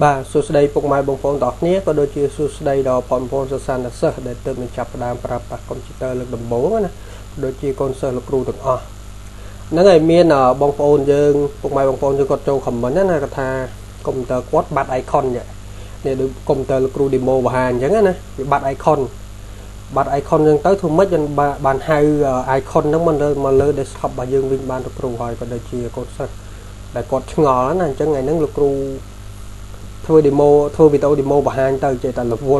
បាទសួស្តីពុកម៉ែបងប្អូនទាំងអស់គ្នាក៏ដូចជាសួស្តីដល់បងប្អូនសិស្សានុសិស្សដែលទើបនឹងចាប់ផ្ដើមប្រើប្រាស់កុំព្យូទ័រលើកដំបូងណាដូចជាកូនសិស្សលោកគ្រូទាំងអស់ហ្នឹងហើយមានបងប្អូនយើងពុកម៉ែបងប្អូនយើងគាត់ចូល comment ណាគាត់ថាកុំព្យូទ័រគាត់បាត់ icon នេះដូចកុំព្យូទ័រលោកគ្រូ demo បង្ហាញអញ្ចឹងណាវាបាត់ icon អញ្ចឹងទៅធ្វើម៉េចបានហៅ icon ហ្នឹងមកលើ desktop របស់យើងវិញបានលោកគ្រូហើយក៏ដូចជាកូនសិស្សដែលគាត់ឆ្ងល់ណាអញ្ចឹងថ្ងៃហ្នឹងលោកគ្រូធ្វើ demo ធ្វើវីដេអូ demo បង្ហាញទៅចេះតែរវ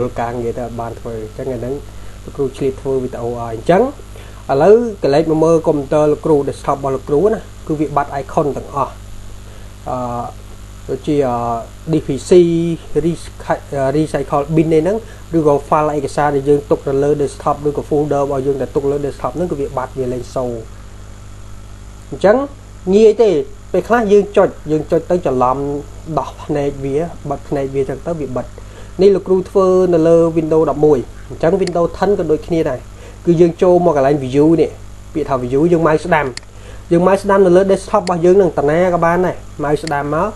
ល់ការងារទៅបានធ្វើអញ្ចឹងថ្ងៃហ្នឹងលោកគ្រូឆ្លៀតធ្វើវីដេអូឲ្យអញ្ចឹងឥឡូវកលេចមកមើលកុំព្យូទ័រលោកគ្រូ desktop របស់លោកគ្រូណាគឺវាបាត់ icon ទាំងអស់ដូចជា DPC recycle bin នេះហ្នឹងឬក៏ file ឯកសារដែលយើងទុកនៅលើ desktop ឬក៏ folder របស់យើងដែលទុកលើ desktop ហ្នឹងគឺវាបាត់វាលែងសូរអញ្ចឹងងាយទេពេលខ្លះយើងចុចទៅច្រឡំដោះភ្នែកវាបិទភ្នែកវាចឹងទៅវាបិទនេះលោកគ្រូធ្វើនៅលើ Windows 11អញ្ចឹង Windows 10ក៏ដូចគ្នាដែរគឺយើងចូលមកកន្លែង view នេះពាក្យថា view យើងម៉ៅស្ដាំនៅលើ desktop របស់យើងនឹងតាណាក៏បានដែរម៉ៅស្ដាំមក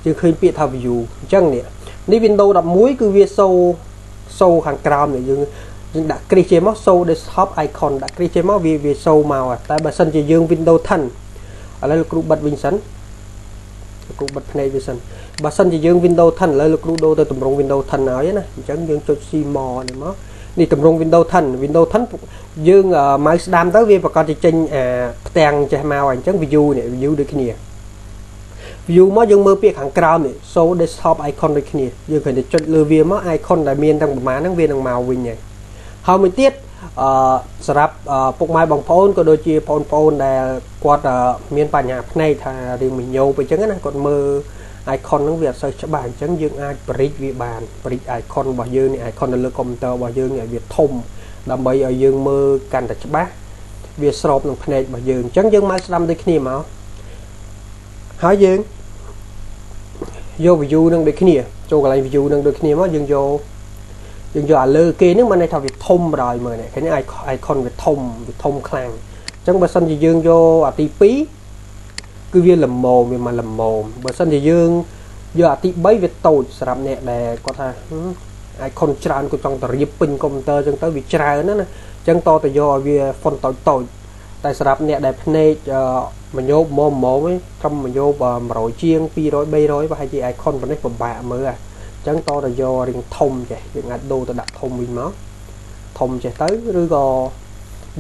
យើងឃើញពាក្យថា view អញ្ចឹងនេះ Windows 11គឺវាសូខាងក្រោមនេះយើងដាក់គ្រីសចេញមក show desktop icon ដាក់គ្រីសចេញមកវា show មកតែបើសិនជាយើង Windows 10ឥឡូវលោកគ្រូបិទវិញសិនលោកគ្រូបិទភ្នែកវាសិនបើសិនជាយើង Windows 10ឥឡូវលោកគ្រូដូរទៅទម្រង់ Windows 10ហើយណាអញ្ចឹងយើងចុច C more នេះមកនេះទម្រង់ Windows 10យើងម៉ៅស្ដាំទៅវាប្រកាសជាចេញផ្ទាំងចេះមកអញ្ចឹង view នេះ view ដូចគ្នា view មកយើងមើលពាក្យខាងក្រោមនេះ show desktop icon ដូចគ្នាយើងគ្រាន់តែចុចលើវាមក icon ដែលមានទាំងប្រមាណហ្នឹងវានឹងមកវិញហើយមួយទៀតសម្រាប់ពុកម៉ែបងប្អូនក៏ដូចជាបងប្អូនដែលគាត់មានបញ្ហាភ្នែកថារៀងមញោបអញ្ចឹងណាគាត់មើល icon ហ្នឹងវាអត់សូវច្បាស់អញ្ចឹងយើងអាចបរិចវាបានបរិច icon របស់យើងនេះ icon នៅលើកុំព្យូទ័ររបស់យើងនេះឲ្យវាធំដើម្បីឲ្យយើងមើលកាន់តែច្បាស់វាស្របនឹងភ្នែករបស់យើងអញ្ចឹងយើងមកស្ដាំដូចគ្នាមកហើយយើងយក view នឹងដូចគ្នាចូលកន្លែង view នឹងដូចគ្នាមកយើងយកអាលើគេហ្នឹងមិនន័យថាវាធំបណ្ដោយមើលនេះឃើញ icon វាធំខ្លាំងអញ្ចឹងបើសិនជាយើងយកអាទី2គឺវាល្មមវាមកល្មមបើសិនជាយើងយកអាទី3វាតូចសម្រាប់អ្នកដែលគាត់ថា icon ច្រើនគាត់ចង់ទៅរៀបពេញកុំព្យូទ័រអញ្ចឹងទៅវាច្រើនណាអញ្ចឹងតទៅយកឲ្យវា font តូចតែសម្រាប់អ្នកដែលភ្នែកមញោបម៉មឯងត្រឹមមញោប100ជាង200 300ប្រហែលជា icon ប៉ុណ្ណេះពិបាកមើលអញ្ចឹងតទៅយករៀងធំចេះយើងអាចដូរទៅដាក់ធំវិញមកធំចេះទៅឬក៏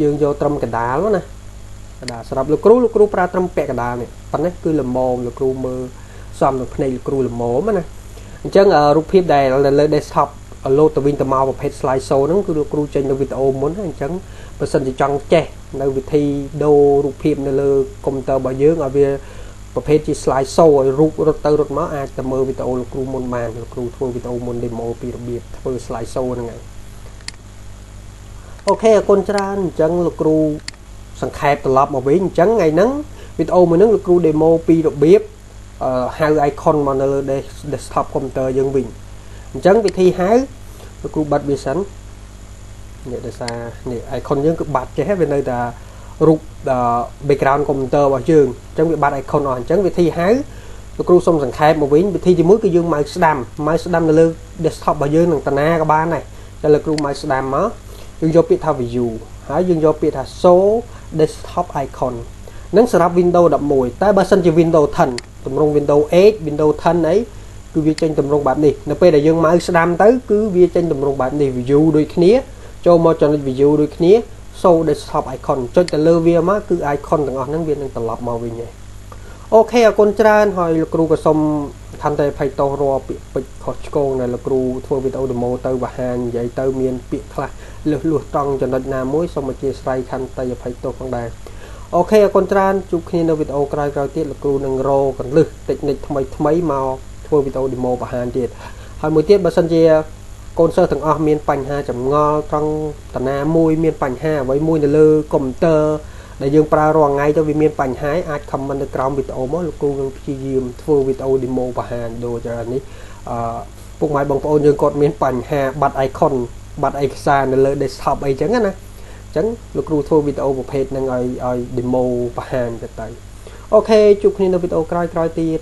យើងយកត្រឹមកណ្ដាលណាកណ្ដាលសម្រាប់លោកគ្រូប្រើត្រឹមពាក់កណ្ដាលនេះប៉ុណ្ណេះគឺល្មមលោកគ្រូមើលសមនឹងភ្នែកលោកគ្រូល្មមណាអញ្ចឹងរូបភាពដែលលើ desktop លោតទៅវិញទៅមកប្រភេទ slide show ហ្នឹងគឺលោកគ្រូចេញនៅវីដេអូមុនហើយអញ្ចឹងបើសិនជាចង់ចេះនៅវិធីដូររូបភាពនៅលើកុំព្យូទ័ររបស់យើងឲ្យវាប្រភេទជា slide show ឲ្យរូបរត់ទៅរត់មកអាចទៅមើលវីដេអូលោកគ្រូមុនបានលោកគ្រូធ្វើវីដេអូមុន demo ពីរបៀបធ្វើ slide show ហ្នឹងហើយអូខេអរគុណច្រើនអញ្ចឹងលោកគ្រូសង្ខេបត្រឡប់មកវិញអញ្ចឹងថ្ងៃហ្នឹងវីដេអូមួយហ្នឹងលោកគ្រូ demo ពីរបៀបហៅ icon មកនៅលើ desktop កុំព្យូទ័រយើងវិញអញ្ចឹងវិធីហៅលោកគ្រូបិទវាសិននេះដោយសារនេះ icon យើងគឺបាត់ចេះវានៅតែរូប background កុំព្យូទ័ររបស់យើងអញ្ចឹងវាបាត់ icon អស់អញ្ចឹងវិធីហៅលោកគ្រូសូមសង្ខេបមកវិញវិធីទី1គឺយើងម៉ៅស្ដាំនៅលើ desktop របស់យើងនឹងតាណាក៏បានដែរតែលោកគ្រូម៉ៅស្ដាំមកយើងយកពាក្យថា view ហើយយើងយកពាក្យថា show desktop icon នឹងសម្រាប់ Windows 11តែបើសិនជា Windows 10ទម្រង់ Windows 8 Windows 10អីគឺវាចេញទម្រង់បែបនេះនៅពេលដែលយើងម៉ៅស្ដាំទៅគឺវាចេញទម្រង់បែបនេះ view ដូចគ្នាចូលមកចំណុច view ដូចគ្នា show desktop icon ចុចទៅលើវាមកគឺ icon ទាំងអស់ហ្នឹងវានឹងត្រឡប់មកវិញហើយអូខេអរគុណច្រើនហើយលោកគ្រូក៏សូមខន្តីអភ័យទោសរាល់ពាក្យពេចន៍ខុសឆ្គងដែលលោកគ្រូធ្វើវីដេអូ demo ទៅបង្ហាញនិយាយទៅមានពាក្យខ្លះលួសត្រង់ចំណុចណាមួយសូមអធិស្ឋានខន្តីអភ័យទោសផងដែរអូខេអរគុណច្រើនជួបគ្នានៅវីដេអូក្រោយៗទៀតលោកគ្រូនឹងរកកន្លឹះតិចនិចថ្មីមកធ្វើវីដេអូ demo បង្ហាញទៀតហើយមួយទៀតបើសិនជាកូនសិស្សទាំងអស់មានបញ្ហាចម្ងល់ត្រង់តាណាមួយមានបញ្ហាអ្វីមួយនៅលើកុំព្យូទ័រដែលយើងប្រើរាល់ថ្ងៃទៅវាមានបញ្ហាអាច comment នៅក្រោមវីដេអូមកលោកគ្រូនឹងព្យាយាមធ្វើវីដេអូ demo បង្ហាញដូចនេះពុកម៉ែបងប្អូនយើងគាត់មានបញ្ហាបាត់ icon បាត់ឯកសារនៅលើ desktop អីចឹងណាអញ្ចឹងលោកគ្រូធ្វើវីដេអូប្រភេទហ្នឹងឲ្យ demo បង្ហាញទៅអូខេជួបគ្នានៅវីដេអូក្រោយៗទៀត